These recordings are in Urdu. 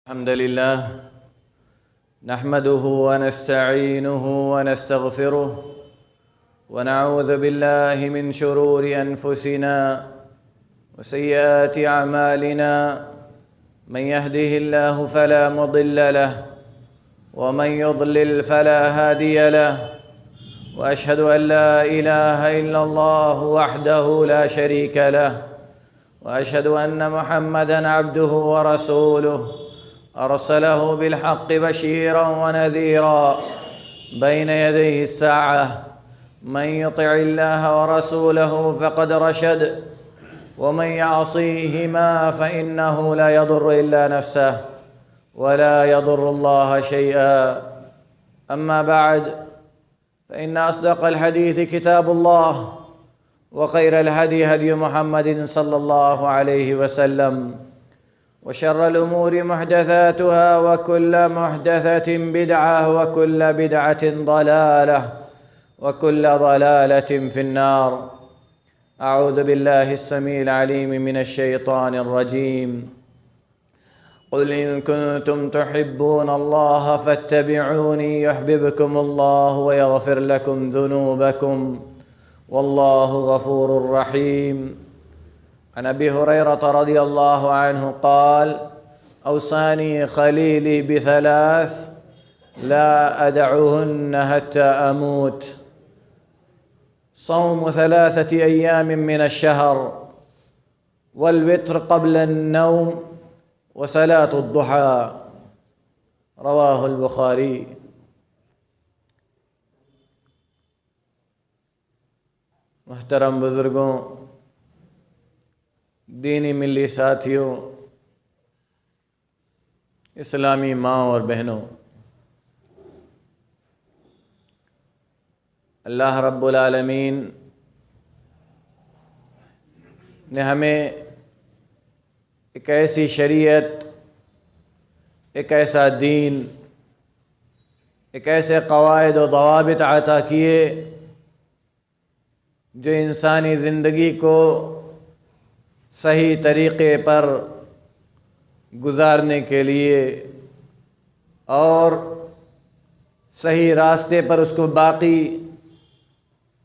الحمد لله نحمده ونستعينه ونستغفره ونعوذ بالله من شرور أنفسنا وسيئات أعمالنا. من يهده الله فلا مضل له ومن يضلل فلا هادي له، وأشهد أن لا إله إلا الله وحده لا شريك له، وأشهد أن محمدًا عبده ورسوله أرسله بالحق بشيرا ونذيرا بين يديه الساعة. من يطع الله ورسوله فقد رشد، ومن يعصيهما فإنه لا يضر إلا نفسه ولا يضر الله شيئا. أما بعد، فإن أصدق الحديث كتاب الله، وخير الهدي هدي محمد صلى الله عليه وسلم، وشر الأمور محدثاتها، وكل محدثة بدعة، وكل بدعة ضلالة، وكل ضلالة في النار. أعوذ بالله السميع العليم من الشيطان الرجيم. قل إن كنتم تحبون الله فاتبعوني يحببكم الله ويغفر لكم ذنوبكم والله غفور رحيم. عن أبي هريرة رضي الله عنه قال: أوصاني خليلي بثلاث لا أدعهن حتى أموت: صوم 3 أيام من الشهر، والوتر قبل النوم، وصلاة الضحى. رواہ البخاری. محترم بزرگوں، دینی ملی ساتھیوں، اسلامی ماں اور بہنوں، اللہ رب العالمین نے ہمیں ایک ایسی شریعت، ایک ایسا دین، ایک ایسے قواعد و ضوابط عطا کیے جو انسانی زندگی کو صحیح طریقے پر گزارنے کے لیے اور صحیح راستے پر اس کو باقی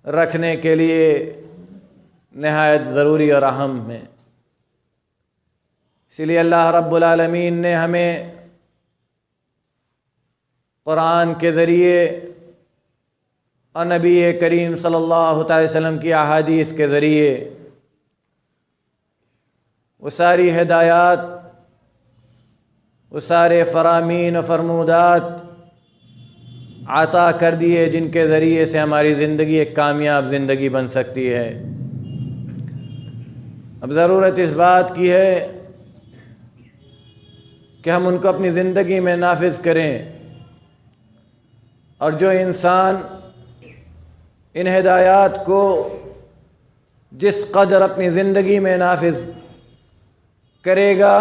رکھنے کے لیے نہایت ضروری اور اہم ہے. اسی لیے اللہ رب العالمین نے ہمیں قرآن کے ذریعے اور نبی کریم صلی اللہ علیہ وسلم کی احادیث کے ذریعے وہ ساری ہدایات، وہ سارے فرامین و فرمودات عطا کر دیے جن کے ذریعے سے ہماری زندگی ایک کامیاب زندگی بن سکتی ہے. اب ضرورت اس بات کی ہے کہ ہم ان کو اپنی زندگی میں نافذ کریں، اور جو انسان ان ہدایات کو جس قدر اپنی زندگی میں نافذ کرے گا،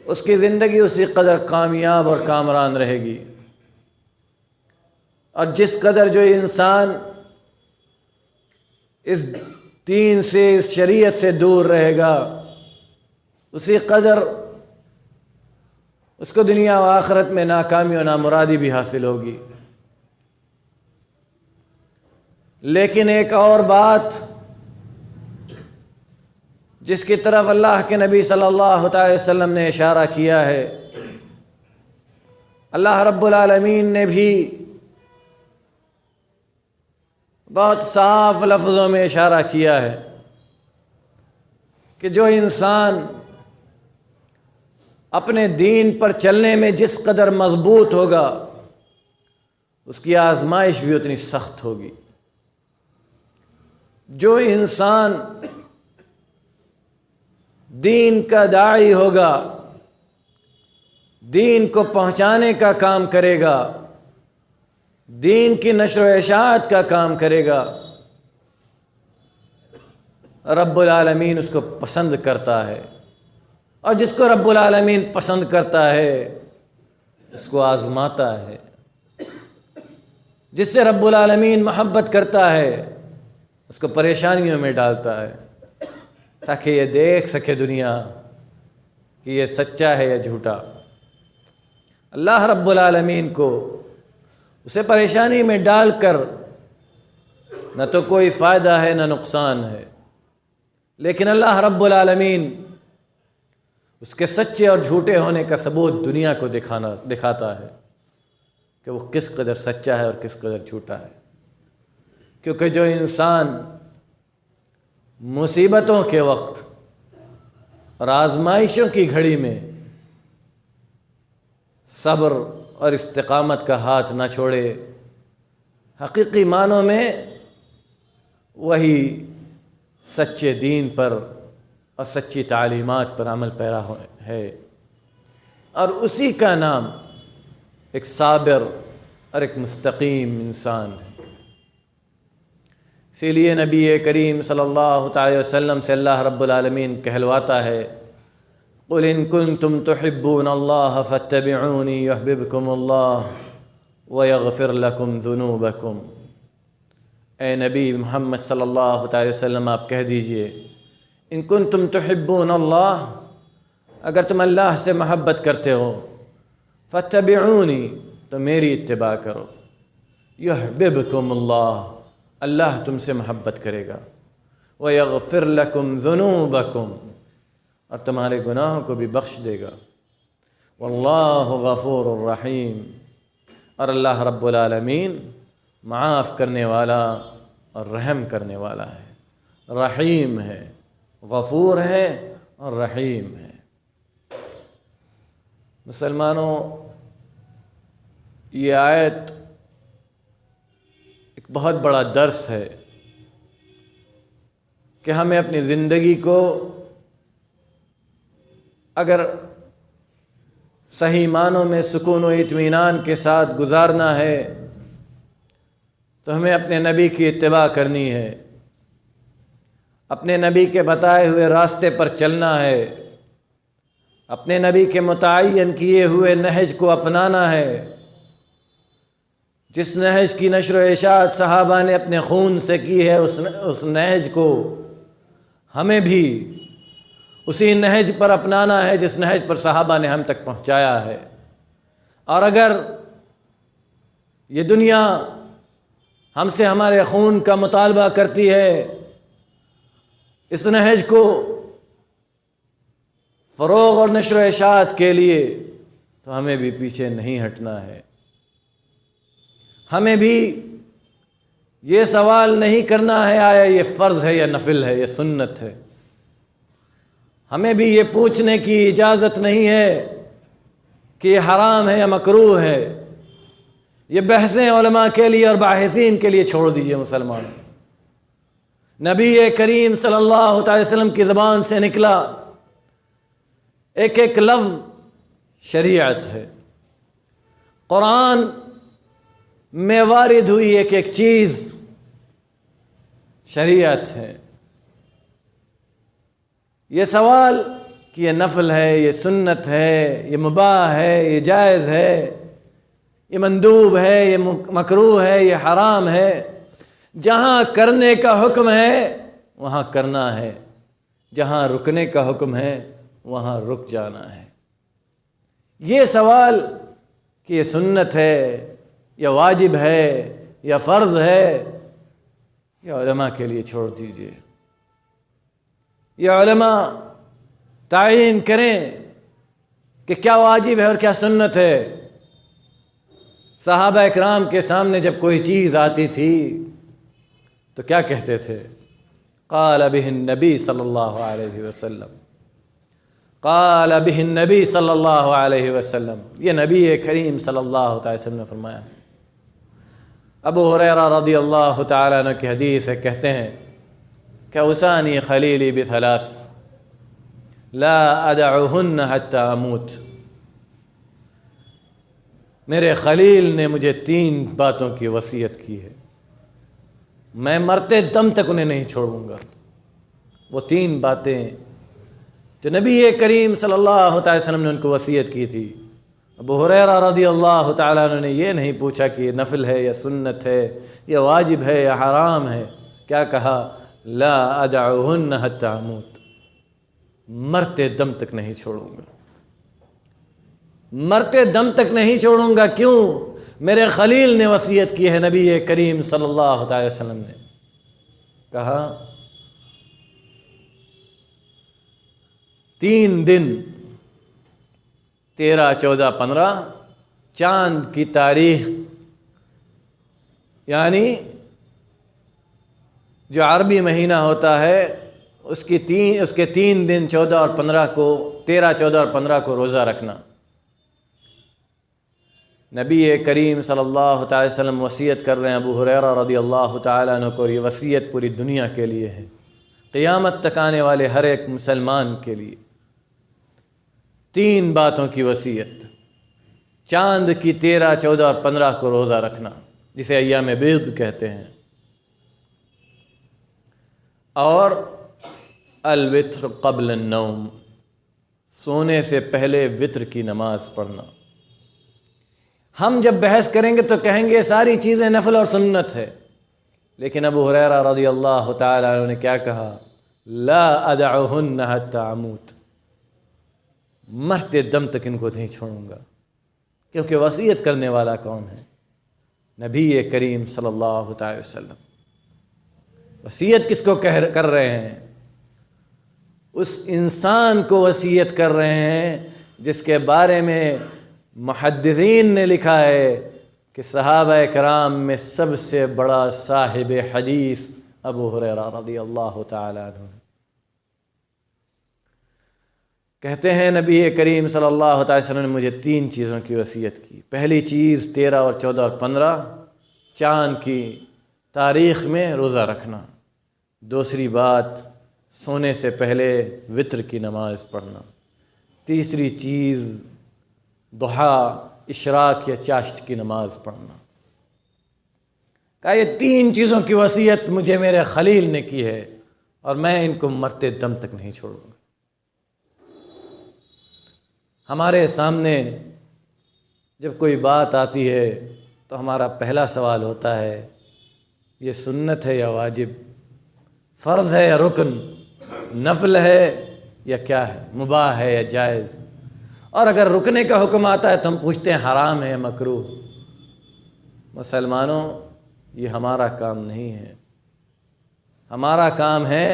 اس کی زندگی اسی قدر کامیاب اور کامران رہے گی. اور جس قدر جو انسان اس دین سے، اس شریعت سے دور رہے گا، اسی قدر اس کو دنیا و آخرت میں ناکامی و نامرادی بھی حاصل ہوگی. لیکن ایک اور بات جس کی طرف اللہ کے نبی صلی اللہ علیہ وسلم نے اشارہ کیا ہے، اللہ رب العالمین نے بھی بہت صاف لفظوں میں اشارہ کیا ہے کہ جو انسان اپنے دین پر چلنے میں جس قدر مضبوط ہوگا، اس کی آزمائش بھی اتنی سخت ہوگی. جو انسان دین کا داعی ہوگا، دین کو پہنچانے کا کام کرے گا، دین کی نشر و اشاعت کا کام کرے گا، رب العالمین اس کو پسند کرتا ہے. اور جس کو رب العالمین پسند کرتا ہے اس کو آزماتا ہے. جس سے رب العالمین محبت کرتا ہے اس کو پریشانیوں میں ڈالتا ہے، تاکہ یہ دیکھ سکے دنیا کہ یہ سچا ہے یا جھوٹا۔ اللہ رب العالمین کو اسے پریشانی میں ڈال کر نہ تو کوئی فائدہ ہے نہ نقصان ہے، لیکن اللہ رب العالمین اس کے سچے اور جھوٹے ہونے کا ثبوت دنیا کو دکھاتا ہے کہ وہ کس قدر سچا ہے اور کس قدر جھوٹا ہے۔ کیونکہ جو انسان مصیبتوں کے وقت اور آزمائشوں کی گھڑی میں صبر اور استقامت کا ہاتھ نہ چھوڑے، حقیقی معنوں میں وہی سچے دین پر اور سچی تعلیمات پر عمل پیرا ہے، اور اسی کا نام ایک صابر اور ایک مستقیم انسان ہے۔ اسی لیے نبی کریم صلی اللہ تعالی وسلم سے اللہ رب العالمین کہلواتا ہے، قُلْ إِن كُنتُمْ تُحِبُّونَ اللَّهَ فَاتَّبِعُونِي يُحْبِبْكُمُ اللَّهُ وَيَغْفِرْ لَكُمْ ذُنُوبَكُمْ۔ اے نبی محمد صلی اللہ تعالی وسلم آپ کہہ دیجئے، ان کنتم تحبون اللہ، اگر تم اللہ سے محبت کرتے ہو، فاتبعونی، تو میری اتباع کرو، یحببکم اللہ، اللہ تم سے محبت کرے گا، ویغفر لکم ذنوبکم، اور تمہارے گناہوں کو بھی بخش دے گا، واللہ غفور الرحیم، اور اللہ رب العالمین معاف کرنے والا اور رحم کرنے والا ہے، رحیم ہے، غفور ہے اور رحیم ہے۔ مسلمانوں، یہ آیت ایک بہت بڑا درس ہے کہ ہمیں اپنی زندگی کو اگر صحیح معنوں میں سکون و اطمینان کے ساتھ گزارنا ہے تو ہمیں اپنے نبی کی اتباع کرنی ہے، اپنے نبی کے بتائے ہوئے راستے پر چلنا ہے، اپنے نبی کے متعین کیے ہوئے نہج کو اپنانا ہے، جس نہج کی نشر و اشاعت صحابہ نے اپنے خون سے کی ہے، اس نہج کو ہمیں بھی اسی نہج پر اپنانا ہے جس نہج پر صحابہ نے ہم تک پہنچایا ہے۔ اور اگر یہ دنیا ہم سے ہمارے خون کا مطالبہ کرتی ہے اس نہج کو فروغ اور نشر و اشاعت کے لیے، تو ہمیں بھی پیچھے نہیں ہٹنا ہے۔ ہمیں بھی یہ سوال نہیں کرنا ہے آیا یہ فرض ہے یا نفل ہے یا سنت ہے، ہمیں بھی یہ پوچھنے کی اجازت نہیں ہے کہ یہ حرام ہے یا مکروہ ہے۔ یہ بحثیں علماء کے لیے اور باحثین کے لیے چھوڑ دیجئے مسلمان۔ نبی کریم صلی اللہ تعالی وسلم کی زبان سے نکلا ایک ایک لفظ شریعت ہے، قرآن میں وارد ہوئی ایک ایک چیز شریعت ہے۔ یہ سوال کہ یہ نفل ہے، یہ سنت ہے، یہ مباح ہے، یہ جائز ہے، یہ مندوب ہے، یہ مکروہ ہے، یہ حرام ہے، جہاں کرنے کا حکم ہے وہاں کرنا ہے، جہاں رکنے کا حکم ہے وہاں رک جانا ہے۔ یہ سوال کہ یہ سنت ہے یا واجب ہے یا فرض ہے، یہ علماء کے لیے چھوڑ دیجئے۔ یہ علماء تعین کریں کہ کیا واجب ہے اور کیا سنت ہے۔ صحابہ اکرام کے سامنے جب کوئی چیز آتی تھی تو کیا کہتے تھے؟ قال به النبی صلی اللہ علیہ وسلم، قال به النبی صلی اللہ علیہ وسلم، یہ نبی کریم صلی اللہ تعالی وسلم نے فرمایا۔ ابو ہریرہ رضی اللہ تعالیٰ عنہ کی حدیث ہے، کہتے ہیں کہ اوصانی خلیلی بثلاث لا ادعہن حتی اموت، میرے خلیل نے مجھے 3 باتوں کی وصیت کی ہے، میں مرتے دم تک انہیں نہیں چھوڑوں گا۔ وہ 3 باتیں جو نبی کریم صلی اللہ تعالی وسلم نے ان کو وصیت کی تھی۔ ابو ہریرہ رضی اللہ تعالیٰ عنہ نے یہ نہیں پوچھا کہ یہ نفل ہے یا سنت ہے یا واجب ہے یا حرام ہے، کیا کہا؟ لا ادعہن حتی اموت، مرتے دم تک نہیں چھوڑوں گا۔ مرتے دم تک نہیں چھوڑوں گا۔ کیوں؟ میرے خلیل نے وصیت کی ہے، نبی کریم صلی اللہ علیہ وسلم نے کہا 3 دن 13، 14، 15 چاند کی تاریخ، یعنی جو عربی مہینہ ہوتا ہے اس کے 3 دن 14 اور 15 کو 13، 14 اور 15 کو روزہ رکھنا۔ نبی کریم صلی اللہ تعالی وسلم وصیت کر رہے ہیں ابو ہریرہ رضی اللہ تعالیٰ عنہ کو، یہ وصیت پوری دنیا کے لیے ہے، قیامت تک آنے والے ہر ایک مسلمان کے لیے۔ 3 باتوں کی وصیت، چاند کی 13، 14 اور 15 کو روزہ رکھنا جسے ایام بیض کہتے ہیں، اور الوتر قبل النوم، سونے سے پہلے وتر کی نماز پڑھنا۔ ہم جب بحث کریں گے تو کہیں گے ساری چیزیں نفل اور سنت ہے، لیکن ابو ہریرہ رضی اللہ تعالی عنہ نے کیا کہا؟ لا ادعہن حتی اموت، مرتے دم تک ان کو نہیں چھوڑوں گا۔ کیونکہ وصیت کرنے والا کون ہے؟ نبی کریم صلی اللہ تعالی وسلم۔ وصیت کس کو کر رہے ہیں؟ اس انسان کو وصیت کر رہے ہیں جس کے بارے میں محدثین نے لکھا ہے کہ صحابہ کرام میں سب سے بڑا صاحب حدیث ابو ہریرہ رضی اللہ تعالی عنہ۔ کہتے ہیں نبی کریم صلی اللہ تعالی وسلم نے مجھے 3 چیزوں کی وصیت کی۔ پہلی چیز 13 اور 14 اور 15 چاند کی تاریخ میں روزہ رکھنا۔ دوسری بات سونے سے پہلے وتر کی نماز پڑھنا۔ تیسری چیز ضحیٰ، اشراق یا چاشت کی نماز پڑھنا۔ کہا یہ 3 چیزوں کی وصیت مجھے میرے خلیل نے کی ہے اور میں ان کو مرتے دم تک نہیں چھوڑوں گا۔ ہمارے سامنے جب کوئی بات آتی ہے تو ہمارا پہلا سوال ہوتا ہے یہ سنت ہے یا واجب، فرض ہے یا رکن، نفل ہے یا کیا ہے، مباح ہے یا جائز۔ اور اگر رکنے کا حکم آتا ہے تو ہم پوچھتے ہیں حرام ہے یا مکروہ۔ مسلمانوں، یہ ہمارا کام نہیں ہے، ہمارا کام ہے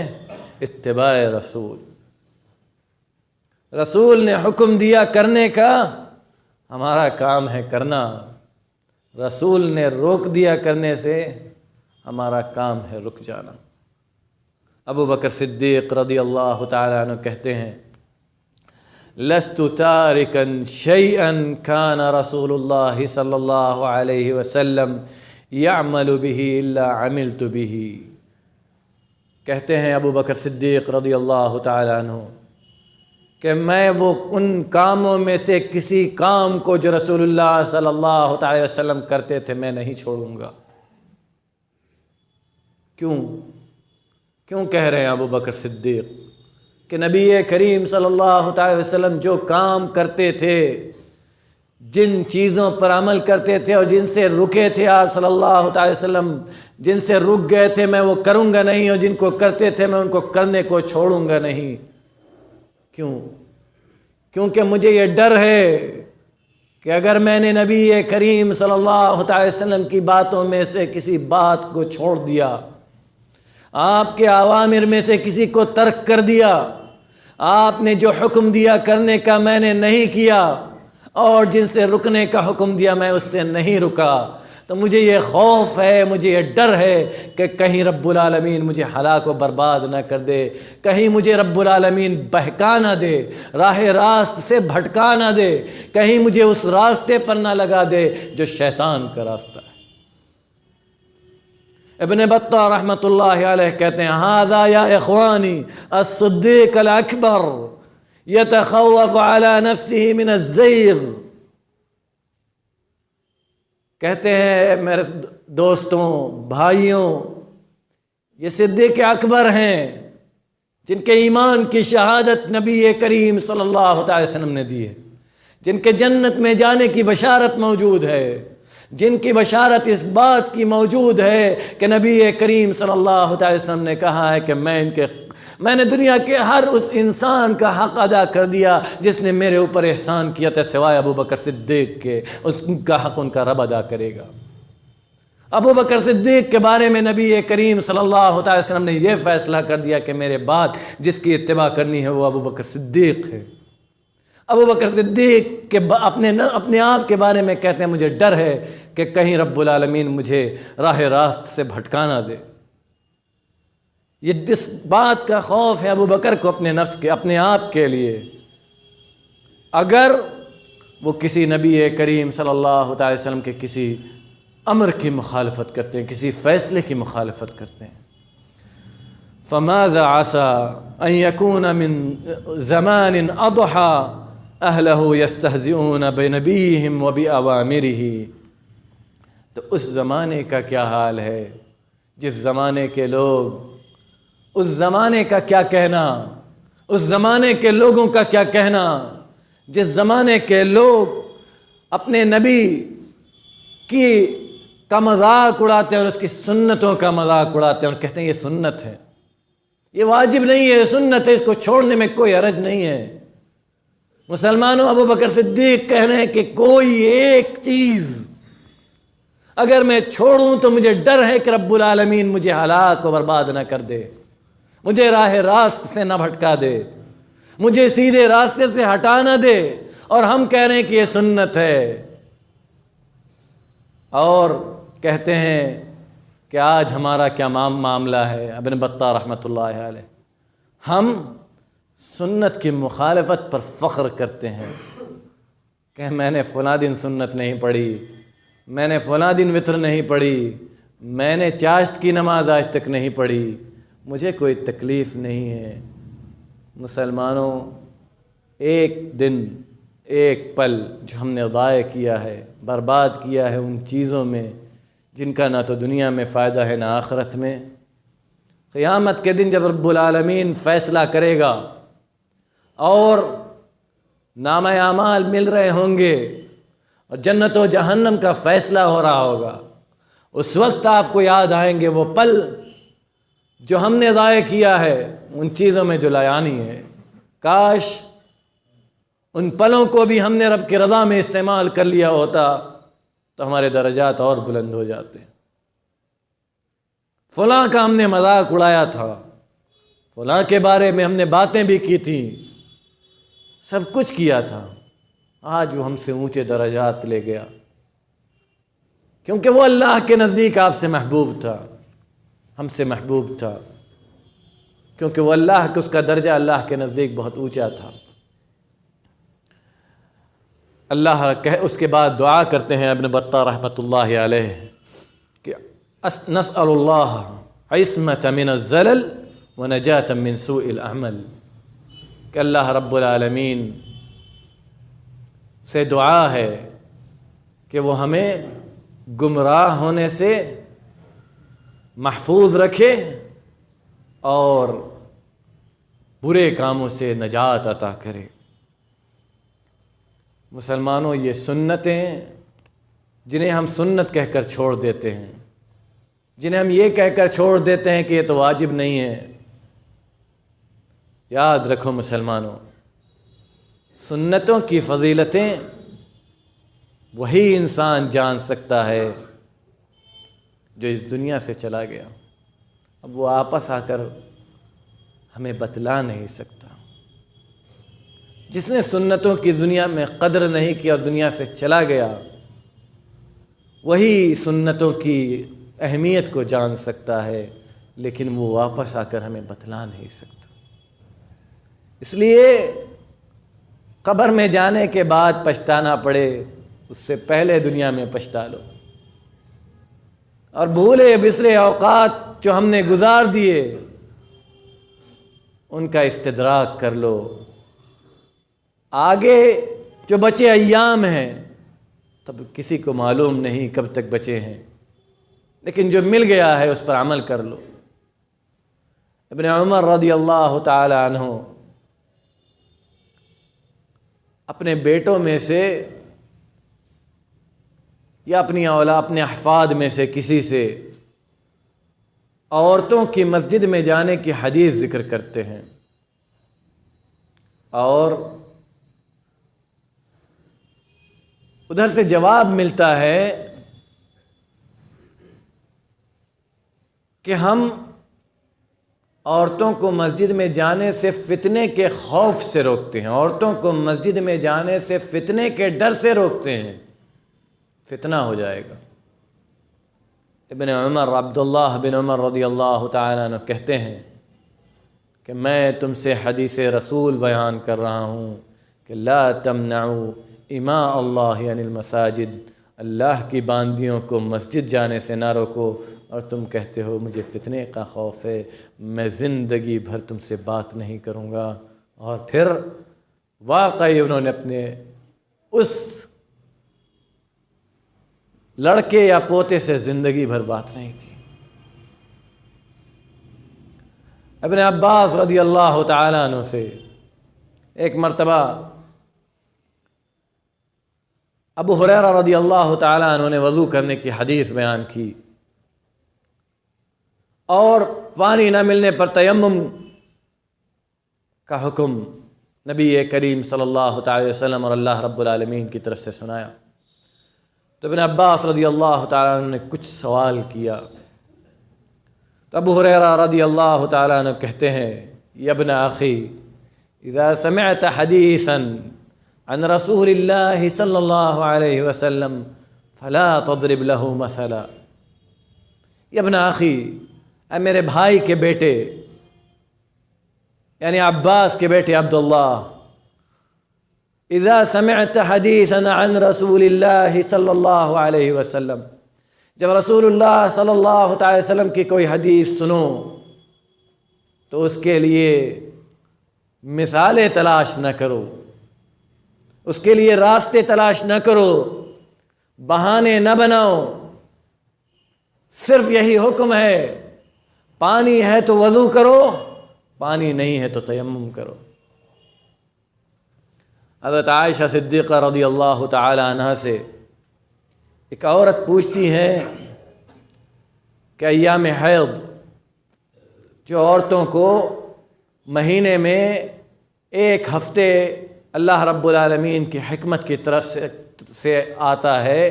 اتباع رسول۔ رسول نے حکم دیا کرنے کا، ہمارا کام ہے کرنا۔ رسول نے روک دیا کرنے سے، ہمارا کام ہے رک جانا۔ ابو بکر صدیق رضی اللہ تعالی عنہ کہتے ہیں لست تارکا شیئا کان رسول اللہ صلی اللہ علیہ وسلم یعمل به الا عملت به۔ کہتے ہیں ابو بکر صدیق رضی اللہ تعالی عنہ کہ میں وہ ان کاموں میں سے کسی کام کو جو رسول اللہ صلی اللہ تعالی وسلم کرتے تھے میں نہیں چھوڑوں گا۔ کیوں کہہ رہے ہیں ابو بکر صدیق کہ نبی کریم صلی اللہ تعالی وسلم جو کام کرتے تھے، جن چیزوں پر عمل کرتے تھے اور جن سے رکے تھے آپ صلی اللہ تعالی وسلم، جن سے رک گئے تھے میں وہ کروں گا نہیں، اور جن کو کرتے تھے میں ان کو کرنے کو چھوڑوں گا نہیں۔ کیونکہ مجھے یہ ڈر ہے کہ اگر میں نے نبی کریم صلی اللہ تعالی وسلم کی باتوں میں سے کسی بات کو چھوڑ دیا، آپ کے اوامر میں سے کسی کو ترک کر دیا، آپ نے جو حکم دیا کرنے کا میں نے نہیں کیا، اور جن سے رکنے کا حکم دیا میں اس سے نہیں رکا، تو مجھے یہ خوف ہے، مجھے یہ ڈر ہے کہ کہیں رب العالمین مجھے ہلاک و برباد نہ کر دے، کہیں مجھے رب العالمین بہکا نہ دے، راہ راست سے بھٹکا نہ دے، کہیں مجھے اس راستے پر نہ لگا دے جو شیطان کا راستہ ہے۔ ابن بطہ رحمۃ اللہ علیہ کہتے ہیں ھذا یا اخوانی الصدیق الاکبر یتخوف علی نفسہ من الزیغ۔ کہتے ہیں میرے دوستوں، بھائیوں، یہ صدیق اکبر ہیں جن کے ایمان کی شہادت نبی کریم صلی اللہ تعالی وسلم نے دی ہے، جن کے جنت میں جانے کی بشارت موجود ہے، جن کی بشارت اس بات کی موجود ہے کہ نبی کریم صلی اللہ تعالی وسلم نے کہا ہے کہ میں ان کے میں نے دنیا کے ہر اس انسان کا حق ادا کر دیا جس نے میرے اوپر احسان کیا تھا سوائے ابو بکر صدیق کے، اس کا حق ان کا رب ادا کرے گا۔ ابو بکر صدیق کے بارے میں نبی کریم صلی اللہ علیہ وسلم نے یہ فیصلہ کر دیا کہ میرے بعد جس کی اتباع کرنی ہے وہ ابو بکر صدیق ہے۔ ابو بکر صدیق کے اپنے آپ کے بارے میں کہتے ہیں مجھے ڈر ہے کہ کہیں رب العالمین مجھے راہ راست سے بھٹکا نہ دے۔ یہ جس بات کا خوف ہے ابو بکر کو اپنے نفس کے، اپنے آپ کے لیے، اگر وہ کسی نبی کریم صلی اللہ علیہ وسلم کے کسی امر کی مخالفت کرتے ہیں، کسی فیصلے کی مخالفت کرتے ہیں، فَمَاذَا عَسَىٰ أَن يَكُونَ مِن زَمَانٍ أَضْحَىٰ أَهْلَهُ يَسْتَهْزِئُونَ بِنَبِيِّهِمْ وَبِأَوَامِرِهِ۔ تو اس زمانے کا کیا حال ہے جس زمانے کے لوگ، اس زمانے کا کیا کہنا، اس زمانے کے لوگوں کا کیا کہنا جس زمانے کے لوگ اپنے نبی کا مذاق اڑاتے ہیں اور اس کی سنتوں کا مذاق اڑاتے ہیں اور کہتے ہیں یہ سنت ہے، یہ واجب نہیں ہے، یہ سنت ہے، اس کو چھوڑنے میں کوئی حرج نہیں ہے۔ مسلمانوں، ابو بکر صدیق کہہ رہے ہیں کہ کوئی ایک چیز اگر میں چھوڑوں تو مجھے ڈر ہے کہ رب العالمین مجھے ہلاک و برباد نہ کر دے، مجھے راہ راست سے نہ بھٹکا دے، مجھے سیدھے راستے سے ہٹا نہ دے، اور ہم کہہ رہے ہیں کہ یہ سنت ہے۔ اور کہتے ہیں کہ آج ہمارا کیا معاملہ ہے، ابن بطہ رحمۃ اللہ علیہ، ہم سنت کی مخالفت پر فخر کرتے ہیں کہ میں نے فلاں دن سنت نہیں پڑھی، میں نے فلاں دن وتر نہیں پڑھی، میں نے چاشت کی نماز آج تک نہیں پڑھی، مجھے کوئی تکلیف نہیں ہے۔ مسلمانوں، ایک دن، ایک پل جو ہم نے ضائع کیا ہے، برباد کیا ہے ان چیزوں میں جن کا نہ تو دنیا میں فائدہ ہے نہ آخرت میں، قیامت کے دن جب رب العالمین فیصلہ کرے گا اور نامہ اعمال مل رہے ہوں گے اور جنت و جہنم کا فیصلہ ہو رہا ہوگا، اس وقت آپ کو یاد آئیں گے وہ پل جو ہم نے ضائع کیا ہے ان چیزوں میں جو لایانی ہے۔ کاش ان پلوں کو بھی ہم نے رب کی رضا میں استعمال کر لیا ہوتا تو ہمارے درجات اور بلند ہو جاتے۔ فلاں کا ہم نے مذاق اڑایا تھا، فلاں کے بارے میں ہم نے باتیں بھی کی تھیں، سب کچھ کیا تھا، آج وہ ہم سے اونچے درجات لے گیا کیونکہ وہ اللہ کے نزدیک آپ سے محبوب تھا، ہم سے محبوب تھا، کیونکہ وہ اللہ کے، اس کا درجہ اللہ کے نزدیک بہت اونچا تھا۔ اللہ اس کے بعد دعا کرتے ہیں ابن بطہ رحمۃ اللہ علیہ کہ نسأل اللہ عصمۃ من الزلل ونجاۃ من سوء العمل، کہ اللہ رب العالمین سے دعا ہے کہ وہ ہمیں گمراہ ہونے سے محفوظ رکھے اور برے کاموں سے نجات عطا کرے۔ مسلمانوں، یہ سنتیں جنہیں ہم سنت کہہ کر چھوڑ دیتے ہیں، جنہیں ہم یہ کہہ کر چھوڑ دیتے ہیں کہ یہ تو واجب نہیں ہے، یاد رکھو مسلمانوں، سنتوں کی فضیلتیں وہی انسان جان سکتا ہے جو اس دنیا سے چلا گیا، اب وہ آپس آ کر ہمیں بتلا نہیں سکتا۔ جس نے سنتوں کی دنیا میں قدر نہیں کی اور دنیا سے چلا گیا، وہی سنتوں کی اہمیت کو جان سکتا ہے، لیکن وہ واپس آ کر ہمیں بتلا نہیں سکتا۔ اس لیے قبر میں جانے کے بعد پچھتانا پڑے، اس سے پہلے دنیا میں پچھتا لو، اور بھولے بسرے اوقات جو ہم نے گزار دیے ان کا استدراک کر لو۔ آگے جو بچے ایام ہیں تب کسی کو معلوم نہیں کب تک بچے ہیں، لیکن جو مل گیا ہے اس پر عمل کر لو۔ ابن عمر رضی اللہ تعالی عنہ اپنے بیٹوں میں سے یا اپنی اولاد، اپنے احفاد میں سے کسی سے عورتوں کی مسجد میں جانے کی حدیث ذکر کرتے ہیں، اور ادھر سے جواب ملتا ہے کہ ہم عورتوں کو مسجد میں جانے سے فتنے کے خوف سے روکتے ہیں، عورتوں کو مسجد میں جانے سے فتنے کے ڈر سے روکتے ہیں، فتنہ ہو جائے گا۔ ابن عمر عبداللہ بن عمر رضی اللہ تعالیٰ عنہ کہتے ہیں کہ میں تم سے حدیث رسول بیان کر رہا ہوں کہ لا تمنعوا اماء اللہ یعنی المساجد، اللہ کی باندیوں کو مسجد جانے سے نہ روکو، اور تم کہتے ہو مجھے فتنے کا خوف ہے، میں زندگی بھر تم سے بات نہیں کروں گا۔ اور پھر واقعی انہوں نے اپنے اس لڑکے یا پوتے سے زندگی بھر بات نہیں کی۔ ابن عباس رضی اللہ تعالیٰ عنہ سے ایک مرتبہ ابو ہریرہ رضی اللہ تعالیٰ عنہ نے وضو کرنے کی حدیث بیان کی، اور پانی نہ ملنے پر تیمم کا حکم نبی کریم صلی اللہ تعالی وسلم اور اللہ رب العالمین کی طرف سے سنایا۔ تو ابن عباس رضی اللہ تعالیٰ عنہ نے کچھ سوال کیا، تو ابو ہریرہ رضی اللہ تعالیٰ عنہ کہتے ہیں یا ابن اخی اذا سمعت حدیثا عن رسول اللہ صلی اللہ علیہ وسلم فلا تضرب له مثلا۔ یا ابن اخی، اے میرے بھائی کے بیٹے یعنی عباس کے بیٹے عبداللہ، اذا سمعت حدیثا عن رسول اللہ صلی اللہ علیہ وسلم، جب رسول اللہ صلی اللہ علیہ وسلم کی کوئی حدیث سنو تو اس کے لیے مثالیں تلاش نہ کرو، اس کے لیے راستے تلاش نہ کرو، بہانے نہ بناؤ، صرف یہی حکم ہے، پانی ہے تو وضو کرو، پانی نہیں ہے تو تیمم کرو۔ حضرت عائشہ صدیقہ رضی اللہ تعالی عنہا سے ایک عورت پوچھتی ہے کہ ایام حیض جو عورتوں کو مہینے میں ایک ہفتے اللہ رب العالمین کی حکمت کی طرف سے آتا ہے،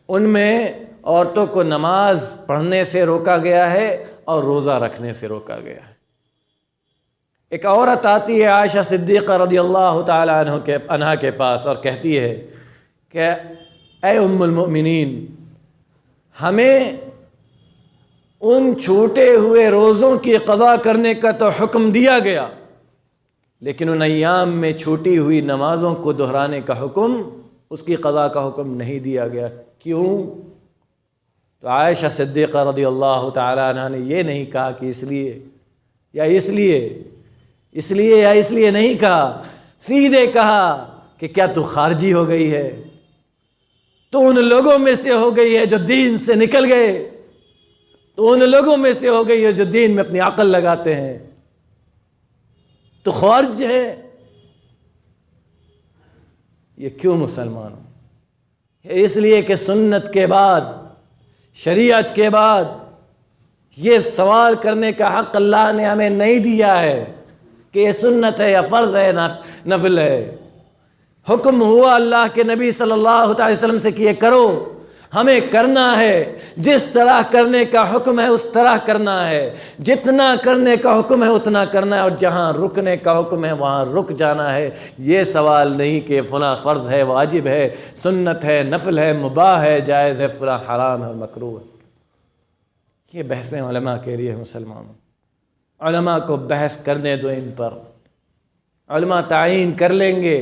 ان میں عورتوں کو نماز پڑھنے سے روکا گیا ہے اور روزہ رکھنے سے روکا گیا ہے۔ ایک عورت آتی ہے عائشہ صدیقہ رضی اللہ تعالی عنہا کے پاس اور کہتی ہے کہ اے ام المؤمنین، ہمیں ان چھوٹے ہوئے روزوں کی قضا کرنے کا تو حکم دیا گیا، لیکن ان ایام میں چھوٹی ہوئی نمازوں کو دہرانے کا حکم، اس کی قضا کا حکم نہیں دیا گیا، کیوں؟ تو عائشہ صدیقہ رضی اللہ تعالی عنہ نے یہ نہیں کہا کہ اس لیے یا اس لیے نہیں کہا، سیدھے کہا کہ کیا تو خارجی ہو گئی ہے، تو ان لوگوں میں سے ہو گئی ہے جو دین سے نکل گئے، تو ان لوگوں میں سے ہو گئی ہے جو دین میں اپنی عقل لگاتے ہیں، تو خارج ہے۔ یہ کیوں مسلمانوں؟ اس لیے کہ سنت کے بعد، شریعت کے بعد یہ سوال کرنے کا حق اللہ نے ہمیں نہیں دیا ہے کہ یہ سنت ہے یا فرض ہے نفل ہے۔ حکم ہوا اللہ کے نبی صلی اللہ علیہ وسلم سے کہ یہ کرو، ہمیں کرنا ہے، جس طرح کرنے کا حکم ہے اس طرح کرنا ہے، جتنا کرنے کا حکم ہے اتنا کرنا ہے، اور جہاں رکنے کا حکم ہے وہاں رک جانا ہے۔ یہ سوال نہیں کہ فلاں فرض ہے، واجب ہے، سنت ہے، نفل ہے، مباح ہے، جائز ہے، فلاں حرام ہے، مکروہ ہے۔ یہ بحثیں علماء کے لیے مسلمانوں، علماء کو بحث کرنے دو ان پر، علماء تعین کر لیں گے۔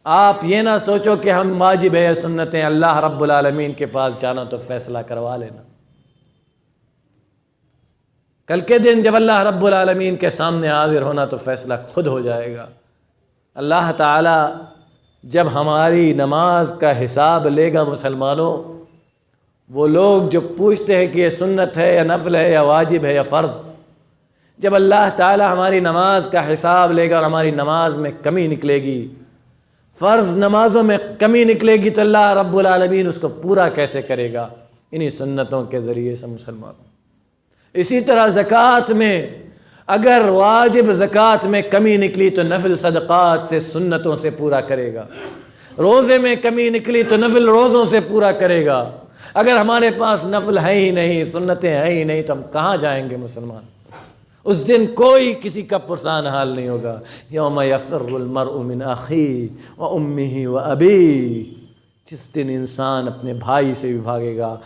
آپ یہ نہ سوچو کہ ہم واجب ہے سنت ہیں، اللہ رب العالمین کے پاس جانا تو فیصلہ کروا لینا، کل کے دن جب اللہ رب العالمین کے سامنے حاضر ہونا تو فیصلہ خود ہو جائے گا۔ اللہ تعالی جب ہماری نماز کا حساب لے گا مسلمانوں، وہ لوگ جو پوچھتے ہیں کہ یہ سنت ہے یا نفل ہے یا واجب ہے یا فرض، جب اللہ تعالی ہماری نماز کا حساب لے گا اور ہماری نماز میں کمی نکلے گی، فرض نمازوں میں کمی نکلے گی، تو اللہ رب العالمین اس کو پورا کیسے کرے گا؟ انہی سنتوں کے ذریعے سے مسلمانوں۔ اسی طرح زکوٰۃ میں اگر واجب زکوٰۃ میں کمی نکلی تو نفل صدقات سے سنتوں سے پورا کرے گا، روزے میں کمی نکلی تو نفل روزوں سے پورا کرے گا۔ اگر ہمارے پاس نفل ہے ہی نہیں، سنتیں ہیں ہی نہیں، تو ہم کہاں جائیں گے مسلمان؟ اس دن کوئی کسی کا پرسان حال نہیں ہوگا۔ یوم یفر المرء من اخیہ و امہ و ابیہ، جس دن انسان اپنے بھائی سے بھی بھاگے گا،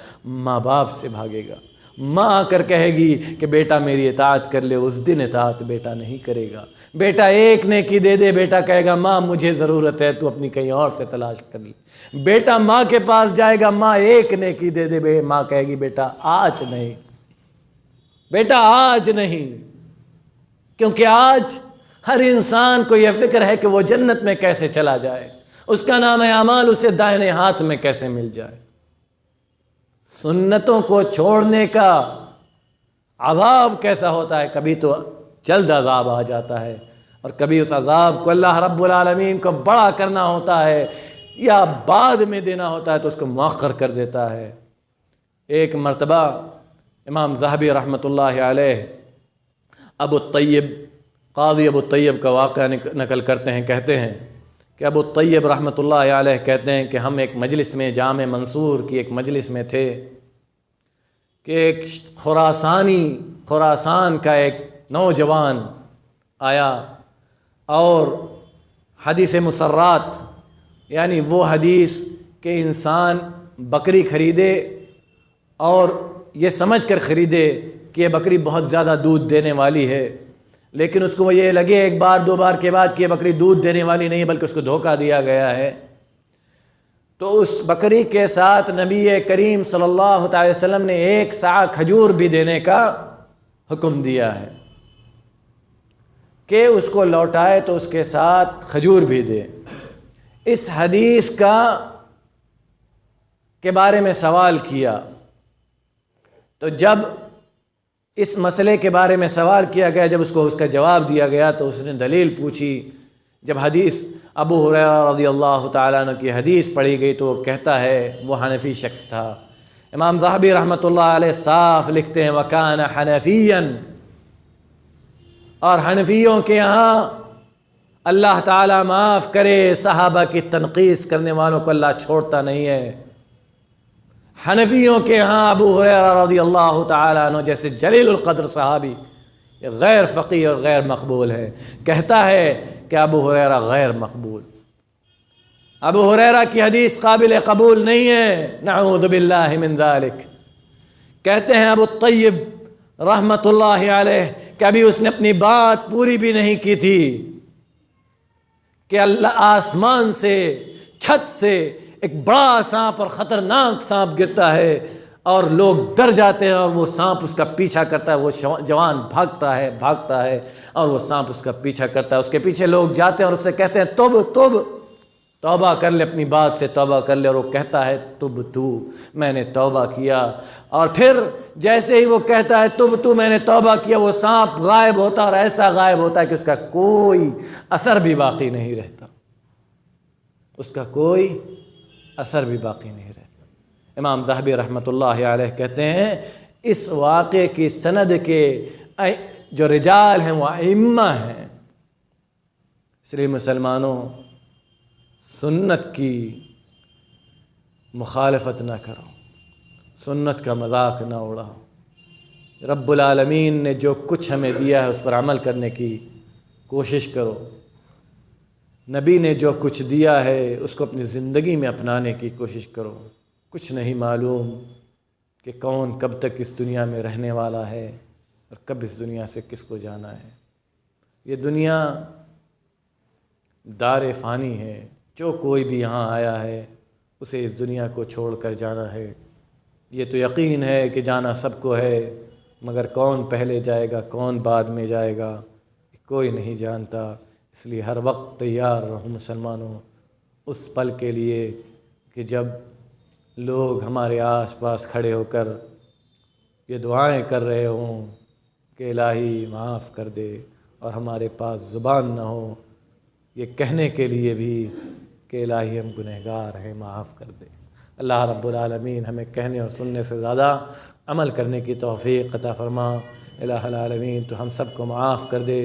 ماں باپ سے بھاگے گا۔ ماں آ کر کہے گی کہ بیٹا میری اطاعت کر لے، اس دن اطاعت بیٹا نہیں کرے گا۔ بیٹا ایک نیکی دے دے، بیٹا کہے گا ماں مجھے ضرورت ہے، تو اپنی کہیں اور سے تلاش کر لے۔ بیٹا ماں کے پاس جائے گا، ماں ایک نیکی دے دے، ماں کہے گی بیٹا آج نہیں، بیٹا آج نہیں، کیونکہ آج ہر انسان کو یہ فکر ہے کہ وہ جنت میں کیسے چلا جائے، اس کا نام اعمال اسے دائیں ہاتھ میں کیسے مل جائے۔ سنتوں کو چھوڑنے کا عذاب کیسا ہوتا ہے، کبھی تو جلد عذاب آ جاتا ہے، اور کبھی اس عذاب کو اللہ رب العالمین کو بڑا کرنا ہوتا ہے یا بعد میں دینا ہوتا ہے تو اس کو مؤخر کر دیتا ہے۔ ایک مرتبہ امام ذہبی رحمۃ اللہ علیہ ابو الطیب، قاضی ابو الطیب کا واقعہ نقل کرتے ہیں، کہتے ہیں کہ ابو الطیب رحمۃ اللہ علیہ کہتے ہیں کہ ہم ایک مجلس میں، جامع منصور کی ایک مجلس میں تھے کہ ایک خراسان کا ایک نوجوان آیا اور حدیث مسرات، یعنی وہ حدیث کہ انسان بکری خریدے اور یہ سمجھ کر خریدے کہ یہ بکری بہت زیادہ دودھ دینے والی ہے، لیکن اس کو یہ لگے ایک بار دو بار کے بعد کہ یہ بکری دودھ دینے والی نہیں بلکہ اس کو دھوکہ دیا گیا ہے، تو اس بکری کے ساتھ نبی کریم صلی اللہ علیہ وسلم نے 1 صاع کھجور بھی دینے کا حکم دیا ہے کہ اس کو لوٹائے تو اس کے ساتھ کھجور بھی دے۔ اس حدیث کے بارے میں سوال کیا، تو جب اس مسئلے کے بارے میں سوال کیا گیا، جب اس کو اس کا جواب دیا گیا تو اس نے دلیل پوچھی۔ جب حدیث ابو ہریرہ رضی اللہ تعالیٰ عنہ کی حدیث پڑھی گئی تو وہ کہتا ہے وہ حنفی شخص تھا۔ امام ذہبی رحمۃ اللہ علیہ صاف لکھتے ہیں وَكَانَ حَنَفِيًّا، اور حنفیوں کے ہاں اللہ تعالیٰ معاف کرے، صحابہ کی تنقیص کرنے والوں کو اللہ چھوڑتا نہیں ہے۔ حنفیوں کے ہاں ابو ہریرہ رضی اللہ تعالیٰ عنہ جیسے جلیل القدر صحابی یہ غیر فقیہ اور غیر مقبول ہے، کہتا ہے کہ ابو ہریرہ غیر مقبول، ابو ہریرہ کی حدیث قابل قبول نہیں ہے، نعوذ باللہ من ذالک۔ کہتے ہیں ابو الطیب رحمۃ اللہ علیہ کہ ابھی اس نے اپنی بات پوری بھی نہیں کی تھی کہ اللہ آسمان سے، چھت سے ایک بڑا سانپ اور خطرناک سانپ گرتا ہے اور لوگ ڈر جاتے ہیں، اور وہ سانپ اس کا پیچھا کرتا ہے، وہ جوان بھاگتا ہے اور وہ سانپ اس کا پیچھا کرتا ہے، اس کے پیچھے لوگ جاتے ہیں اور اس سے کہتے ہیں توبہ کر لے، اپنی بات سے توبہ کر لے، اور وہ کہتا ہے میں نے توبہ کیا، اور پھر جیسے ہی وہ کہتا ہے میں نے توبہ کیا، وہ سانپ غائب ہوتا اور ایسا غائب ہوتا ہے کہ اس کا کوئی اثر بھی باقی نہیں رہتا، اس کا کوئی اثر بھی باقی نہیں رہتا۔ امام ذہبی رحمۃ اللہ علیہ کہتے ہیں اس واقعے کی سند کے جو رجال ہیں وہ ائمہ ہیں، اس لیے مسلمانوں سنت کی مخالفت نہ کرو، سنت کا مذاق نہ اڑاؤ، رب العالمین نے جو کچھ ہمیں دیا ہے اس پر عمل کرنے کی کوشش کرو، نبی نے جو کچھ دیا ہے اس کو اپنی زندگی میں اپنانے کی کوشش کرو۔ کچھ نہیں معلوم کہ کون کب تک اس دنیا میں رہنے والا ہے اور کب اس دنیا سے کس کو جانا ہے۔ یہ دنیا دار فانی ہے، جو کوئی بھی یہاں آیا ہے اسے اس دنیا کو چھوڑ کر جانا ہے۔ یہ تو یقین ہے کہ جانا سب کو ہے، مگر کون پہلے جائے گا کون بعد میں جائے گا کوئی نہیں جانتا، اس لیے ہر وقت تیار رہو مسلمانوں اس پل کے لیے کہ جب لوگ ہمارے آس پاس کھڑے ہو کر یہ دعائیں کر رہے ہوں کہ الہی معاف کر دے، اور ہمارے پاس زبان نہ ہو یہ کہنے کے لیے بھی کہ الہی ہم گنہگار ہیں معاف کر دے۔ اللہ رب العالمین ہمیں کہنے اور سننے سے زیادہ عمل کرنے کی توفیق عطا فرما۔ الہ العالمین تو ہم سب کو معاف کر دے،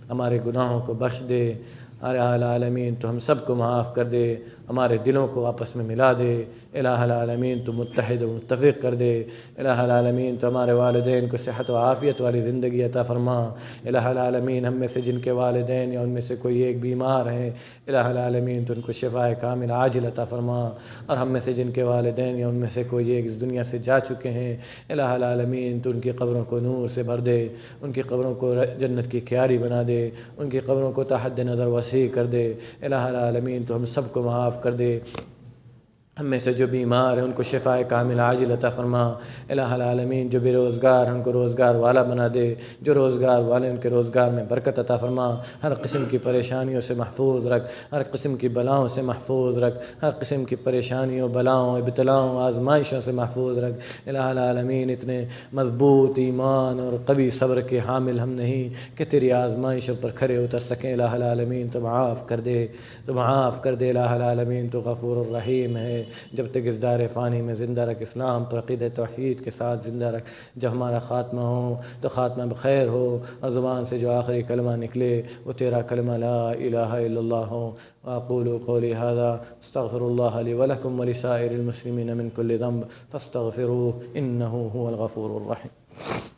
ہمارے گناہوں کو بخش دے۔ الہ العالمین تو ہم سب کو معاف کر دے، ہمارے دلوں کو آپس میں ملا دے۔ الہ العالمین تو متحد و متفق کر دے۔ الہ العالمین تو ہمارے والدین کو صحت و عافیت والی زندگی عطا فرما۔ الہ العالمین ہم میں سے جن کے والدین یا ان میں سے کوئی ایک بیمار ہیں، الہ العالمین تو ان کو شفاء کامل عاجل عطا فرما، اور ہم میں سے جن کے والدین یا ان میں سے کوئی ایک اس دنیا سے جا چکے ہیں، الہ العالمین تو ان کی قبروں کو نور سے بھر دے، ان کی قبروں کو جنت کی کیاری بنا دے، ان کی قبروں کو تا حد نظر وسیع کر دے۔ الہ العالمین تو ہم سب کو معاف کر دے، ہم میں سے جو بیمار ہیں ان کو شفاء کامل عاجل عطا فرما۔ الہ العالمین جو بے روزگار ہیں ان کو روزگار والا بنا دے، جو روزگار والے ان کے روزگار میں برکت عطا فرما۔ ہر قسم کی پریشانیوں سے محفوظ رکھ، ہر قسم کی بلاؤں سے محفوظ رکھ، ہر قسم کی پریشانیوں، بلاؤں، ابتلاؤں، آزمائشوں سے محفوظ رکھ۔ الہ العالمین اتنے مضبوط ایمان اور قوی صبر کے حامل ہم نہیں کہ تیری آزمائشوں پر کھرے اتر سکیں۔ الہ العالمین تو معاف کر دے، تو معاف کر دے۔ الہ العالمین تو غفور الرحیم ہے، جب تک اس دار فانی میں زندہ رکھ، اسلام پر عقیدہ توحید کے ساتھ زندہ رکھ۔ جب ہمارا خاتمہ ہو تو خاتمہ بخیر ہو، اور زبان سے جو آخری کلمہ نکلے وہ تیرا کلمہ لا الہ الا اللہ ہو۔ واقول قولی ھذا استغفر اللہ لی ولکم ولسائر المسلمین من کل ذنب فاستغفروہ انہ هو الغفور الرحیم۔